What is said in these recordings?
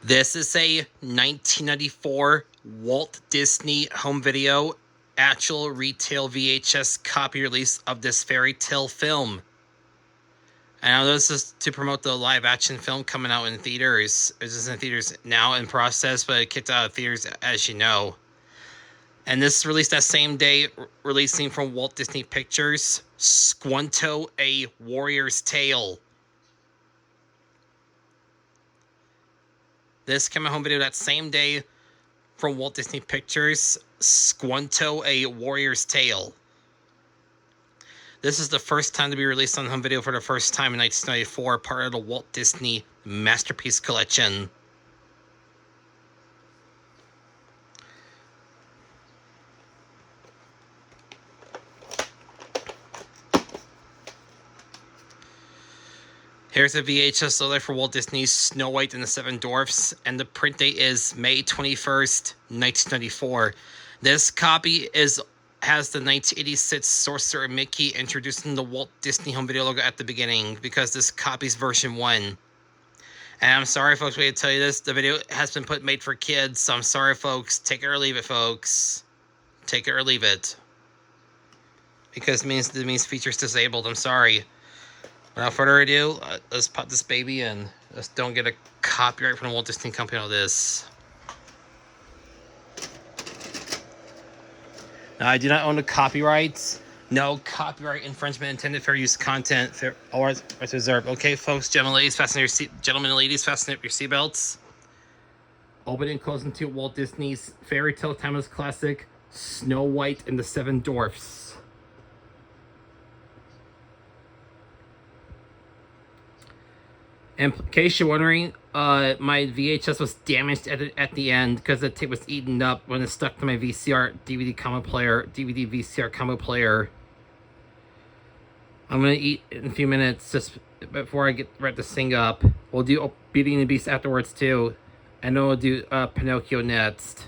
This is a 1994 Walt Disney home video, actual retail VHS copy release of this fairy tale film. I know this is to promote the live action film coming out in theaters. This is in theaters now in process, but it kicked out of theaters, as you know. And this is released that same day, releasing from Walt Disney Pictures, Squanto, A Warrior's Tale. This came out home video that same day from Walt Disney Pictures, Squanto, A Warrior's Tale. This is the first time to be released on home video for the first time in 1994, part of the Walt Disney Masterpiece Collection. Here's a VHS loader for Walt Disney's Snow White and the Seven Dwarfs, and the print date is May 21st, 1994. This copy has the 1986 Sorcerer Mickey introducing the Walt Disney home video logo at the beginning, because this copy's version 1. And I'm sorry, folks, we had to tell you this. The video has been made for kids, so I'm sorry, folks. Take it or leave it, folks. Take it or leave it. Because it means features disabled. I'm sorry. Without further ado, let's pop this baby in. Let's don't get a copyright from the Walt Disney Company on this. Now, I do not own the copyrights. No copyright infringement intended for use content. All rights reserved. Okay, folks, gentlemen, ladies, gentlemen and ladies, fasten up your seatbelts. Open and closing to Walt Disney's fairy tale timeless classic, Snow White and the Seven Dwarfs. And in case you're wondering, my VHS was damaged at the end because the tape was eaten up when it stuck to my VCR DVD VCR combo player. I'm gonna eat in a few minutes just before I get ready to sing up. We'll do Beauty and the Beast afterwards too, and then we'll do Pinocchio next.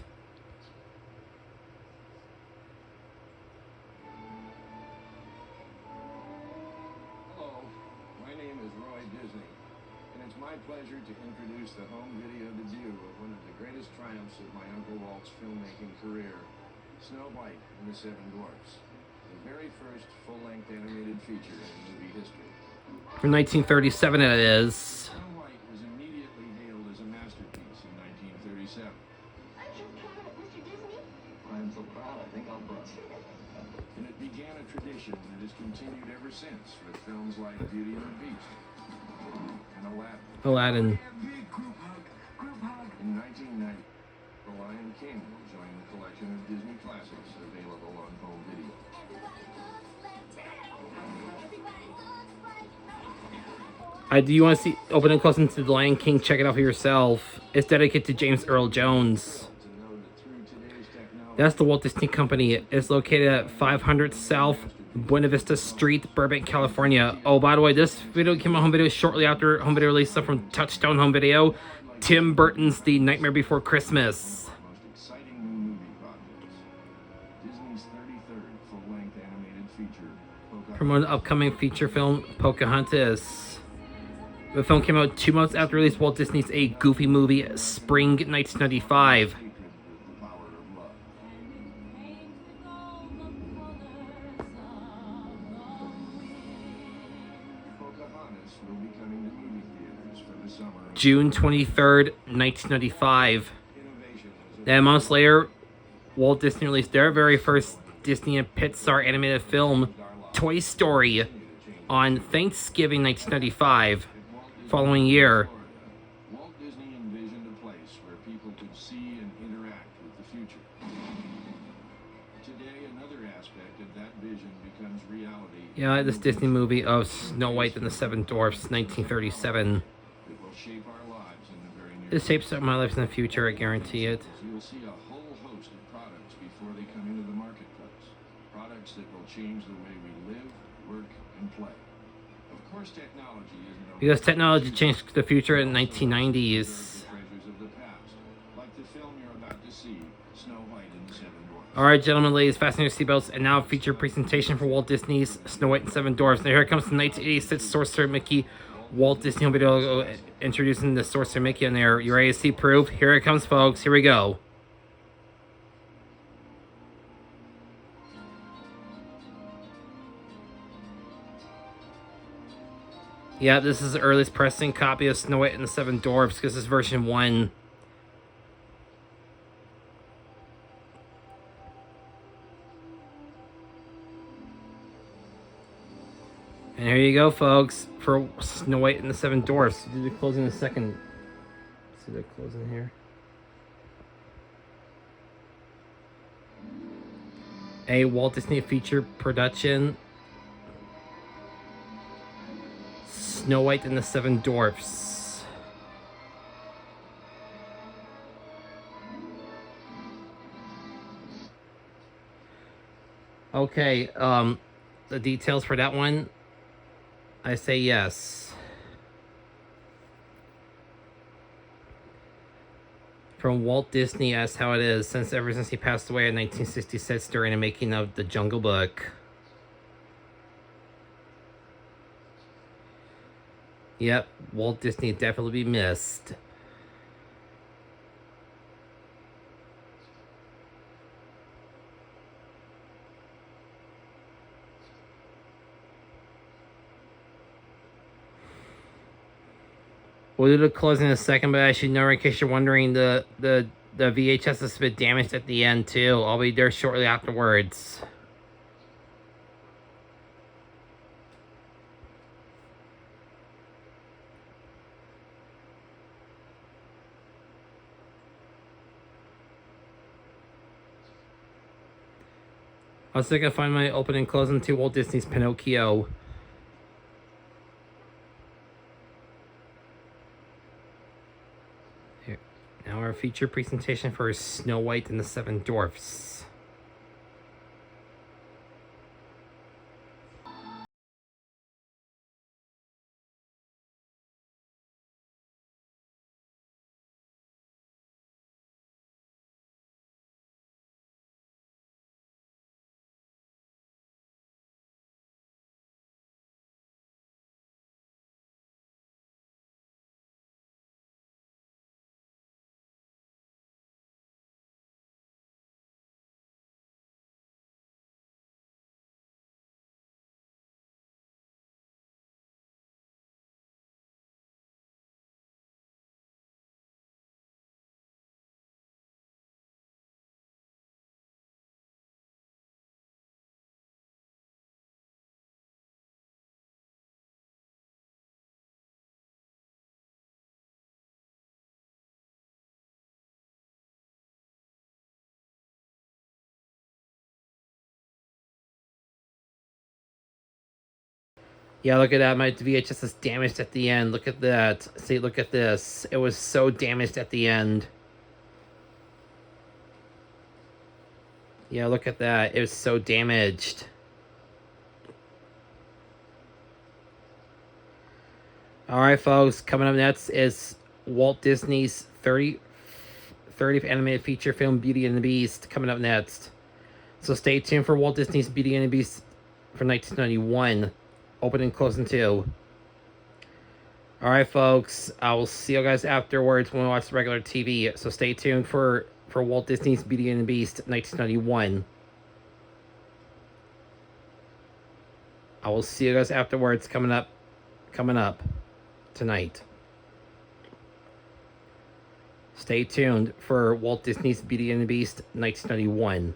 Pleasure to introduce the home video debut of one of the greatest triumphs of my Uncle Walt's filmmaking career, Snow White and the Seven Dwarfs, the very first full-length animated feature in movie history. From 1937 it is. Snow White was immediately hailed as a masterpiece in 1937. Aren't you proud of Mr. Disney? I'm so proud, I think I'll brush. And it began a tradition that has continued ever since with films like Beauty and the Beast and Aladdin. In 1990, The Lion King will join the collection of Disney classics available on home video. Do you want to see open and close into The Lion King? Check it out for yourself. It's dedicated to James Earl Jones. That's the Walt Disney Company. It's located at 500 South Buena Vista Street, Burbank, California. Oh, by the way, this video came out home video shortly after home video release from Touchstone Home Video, Tim Burton's The Nightmare Before Christmas. Promoting the upcoming feature film, Pocahontas. The film came out 2 months after release Walt Disney's A Goofy Movie, Spring 1995. June 23rd, 1995. Then months later, Walt Disney released their very first Disney and Pixar animated film, Toy Story, on Thanksgiving 1995, following year. Walt Disney envisioned a place where people could see and interact with the future. Today, another aspect of that vision becomes reality. Yeah, this Disney movie of Snow White and the Seven Dwarfs, 1937. Shape our lives in the very near This shapes up my life in the future, I guarantee it. You'll see a whole host of products before they come into the marketplace. Products that will change the way we live, work, and play. Of course, technology isn't because technology changed the future in the 1990s. treasures of the past, like the film you're about to see, Snow White and the Seven Dwarfs. Alright, gentlemen, ladies, fasten your seatbelts, and now feature presentation for Walt Disney's Snow White and Seven Dwarfs. Now here comes the 1986 Sorcerer Mickey Walt Disney Video introducing the Sorcerer Mickey in there. You ready to see proof? Here it comes, folks. Here we go. Yeah, this is the earliest pressing copy of Snow White and the Seven Dwarfs because this is version 1. And here you go, folks, for Snow White and the Seven Dwarfs. Do the closing in a second. See the closing here. A Walt Disney feature production. Snow White and the Seven Dwarfs. Okay, the details for that one, I say yes. From Walt Disney as how it is ever since he passed away in 1966 during the making of The Jungle Book. Yep, Walt Disney definitely be missed. We'll do the closing in a second, but I should know, in case you're wondering, the VHS is a bit damaged at the end too. I'll be there shortly afterwards. I was gonna find my opening and closing to Walt Disney's Pinocchio. Here. Now our feature presentation for Snow White and the Seven Dwarfs. Yeah, look at that. My VHS is damaged at the end. Look at that. See, look at this. It was so damaged at the end. Yeah, look at that. It was so damaged. Alright, folks. Coming up next is Walt Disney's 30th animated feature film, Beauty and the Beast, coming up next. So stay tuned for Walt Disney's Beauty and the Beast for 1991. Open and closing too. Alright, folks. I will see you guys afterwards when we watch the regular TV. So stay tuned for Walt Disney's Beauty and the Beast 1991. I will see you guys afterwards coming up tonight. Stay tuned for Walt Disney's Beauty and the Beast 1991.